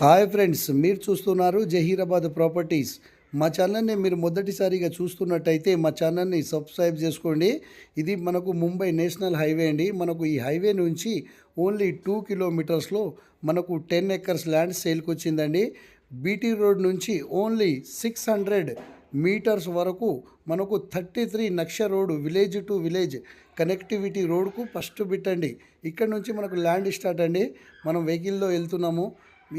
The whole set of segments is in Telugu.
హాయ్ ఫ్రెండ్స్, మీరు చూస్తున్నారు జహీరాబాద్ ప్రాపర్టీస్. మా ఛానల్ని మీరు మొదటిసారిగా చూస్తున్నట్టయితే మా ఛానల్ని సబ్స్క్రైబ్ చేసుకోండి. ఇది మనకు ముంబై నేషనల్ హైవే అండి. మనకు ఈ హైవే నుంచి ఓన్లీ 2 కిలోమీటర్స్లో మనకు 10 ఎకర్స్ ల్యాండ్ సేల్కి వచ్చిందండి. బీటీ రోడ్ నుంచి ఓన్లీ 600 మీటర్స్ వరకు మనకు 33 నక్ష road village to village connectivity రోడ్కు ఫస్ట్ బిట్టండి. ఇక్కడ నుంచి మనకు ల్యాండ్ స్టార్ట్ అండి. మనం వెహికల్లో వెళ్తున్నాము.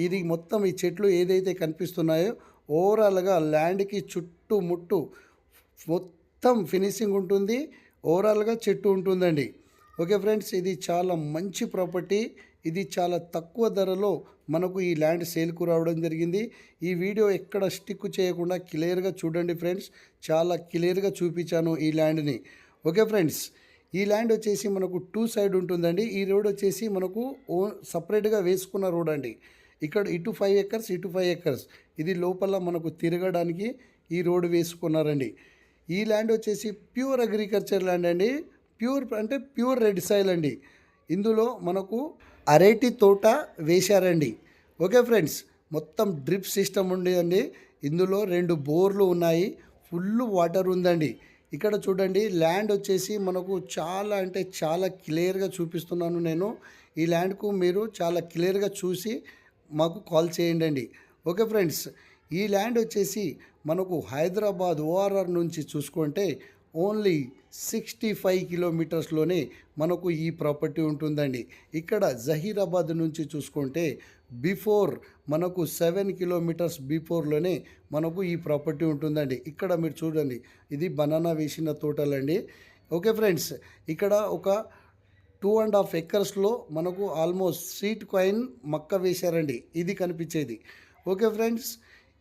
ఇది మొత్తం ఈ చెట్లు ఏదైతే కనిపిస్తున్నాయో ఓవరాల్గా ల్యాండ్కి చుట్టుముట్టు మొత్తం ఫినిషింగ్ ఉంటుంది. ఓవరాల్గా చెట్టు ఉంటుందండి. ఓకే ఫ్రెండ్స్, ఇది చాలా మంచి ప్రాపర్టీ. ఇది చాలా తక్కువ ధరలో మనకు ఈ ల్యాండ్ సేల్కు రావడం జరిగింది. ఈ వీడియో ఎక్కడ స్టిక్ చేయకుండా క్లియర్గా చూడండి ఫ్రెండ్స్. చాలా క్లియర్గా చూపించాను ఈ ల్యాండ్ని. ఓకే ఫ్రెండ్స్, ఈ ల్యాండ్ వచ్చేసి మనకు 2 సైడ్ ఉంటుందండి. ఈ రోడ్ వచ్చేసి మనకు సపరేట్గా వేసుకున్న రోడ్ అండి. ఇక్కడ ఇటు 5 ఎకర్స్, ఇటు 5 ఎకర్స్. ఇది లోపల మనకు తిరగడానికి ఈ రోడ్డు వేసుకున్నారండి. ఈ ల్యాండ్ వచ్చేసి ప్యూర్ అగ్రికల్చర్ ల్యాండ్ అండి. ప్యూర్ అంటే ప్యూర్ రెడ్ సాయిల్ అండి. ఇందులో మనకు అరటి తోట వేశారండి. ఓకే ఫ్రెండ్స్, మొత్తం డ్రిప్ సిస్టమ్ ఉండేదండి. ఇందులో 2 బోర్లు ఉన్నాయి. ఫుల్ వాటర్ ఉందండి. ఇక్కడ చూడండి, ల్యాండ్ వచ్చేసి మనకు చాలా అంటే చాలా క్లియర్గా చూపిస్తున్నాను నేను. ఈ ల్యాండ్కు మీరు చాలా క్లియర్గా చూసి మాకు కాల్ చేయండి. ఓకే ఫ్రెండ్స్, ఈ ల్యాండ్ వచ్చేసి మనకు హైదరాబాద్ ఓఆర్ఆర్ నుంచి చూసుకుంటే ఓన్లీ 65 కిలోమీటర్స్లోనే మనకు ఈ ప్రాపర్టీ ఉంటుందండి. ఇక్కడ జహీరాబాద్ నుంచి చూసుకుంటే బిఫోర్ మనకు 7 కిలోమీటర్స్ బిఫోర్లోనే మనకు ఈ ప్రాపర్టీ ఉంటుందండి. ఇక్కడ మీరు చూడండి, ఇది బనానా వేసిన తోటలండి. ఓకే ఫ్రెండ్స్, ఇక్కడ ఒక 2.5 ఎకర్స్లో మనకు ఆల్మోస్ట్ స్వీట్ కాయిన్ మక్క వేశారండి. ఇది కనిపించేది. ఓకే ఫ్రెండ్స్,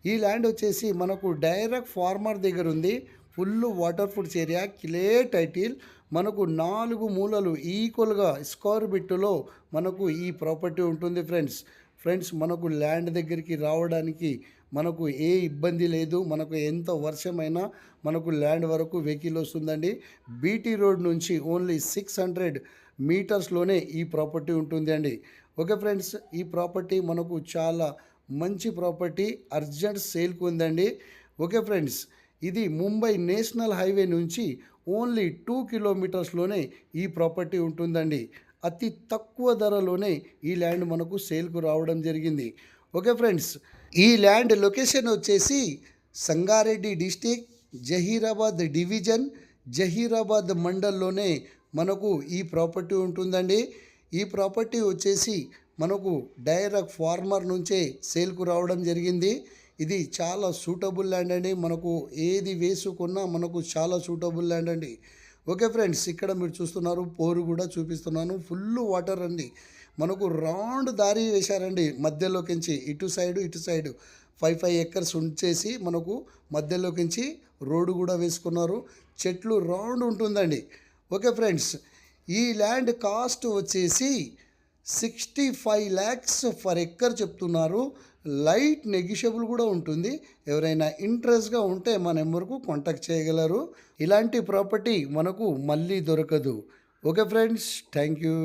ఈ ల్యాండ్ వచ్చేసి మనకు డైరెక్ట్ ఫార్మర్ దగ్గర ఉంది. Full water foods area, clear title. మనకు 4 మూలలు ఈక్వల్గా స్క్వేర్ బిట్టులో మనకు ఈ ప్రాపర్టీ ఉంటుంది ఫ్రెండ్స్. మనకు ల్యాండ్ దగ్గరికి రావడానికి మనకు ఏ ఇబ్బంది లేదు. మనకు ఎంత వర్షమైనా మనకు ల్యాండ్ వరకు వెహికల్ వస్తుందండి. బీటీ రోడ్ నుంచి ఓన్లీ 600 మీటర్స్లోనే ఈ ప్రాపర్టీ ఉంటుంది అండి. ఓకే ఫ్రెండ్స్, ఈ ప్రాపర్టీ మనకు చాలా మంచి ప్రాపర్టీ, అర్జెంట్ సేల్కి ఉందండి. ఓకే ఫ్రెండ్స్, ఇది ముంబై నేషనల్ హైవే నుంచి ఓన్లీ 2 కిలోమీటర్స్లోనే ఈ ప్రాపర్టీ ఉంటుందండి. అతి తక్కువ ధరలోనే ఈ ల్యాండ్ మనకు సేల్కు రావడం జరిగింది. ఓకే ఫ్రెండ్స్, ఈ ల్యాండ్ లొకేషన్ వచ్చేసి సంగారెడ్డి డిస్టిక్, జహీరాబాద్ డివిజన్, జహీరాబాద్ మండల్లోనే మనకు ఈ ప్రాపర్టీ ఉంటుందండి. ఈ ప్రాపర్టీ వచ్చేసి మనకు డైరెక్ట్ ఫార్మర్ నుంచే సేల్కు రావడం జరిగింది. ఇది చాలా సూటబుల్ ల్యాండ్ అండి. మనకు ఏది వేసుకున్నా మనకు చాలా సూటబుల్ ల్యాండ్ అండి. ఓకే ఫ్రెండ్స్, ఇక్కడ మీరు చూస్తున్నారు, పోరు కూడా చూపిస్తున్నాను. ఫుల్ వాటర్ అండి. మనకు రౌండ్ దారి వేశారండి మధ్యలోకించి. ఇటు సైడు 5 ఎకర్స్ ఉంచేసి మనకు మధ్యలోకించి రోడ్డు కూడా వేసుకున్నారు. చెట్లు రౌండ్ ఉంటుందండి. ఓకే ఫ్రెండ్స్, ఈ ల్యాండ్ కాస్ట్ వచ్చేసి 65 lakhs ఫర్ ఎకర్ చెప్తున్నారు. లైట్ నెగిషియబుల్ కూడా ఉంటుంది. ఎవరైనా ఇంట్రెస్ట్గా ఉంటే మా నెంబర్కు కాంటాక్ట్ చేయగలరు. ఇలాంటి ప్రాపర్టీ మనకు మళ్ళీ దొరకదు. Okay friends, thank you.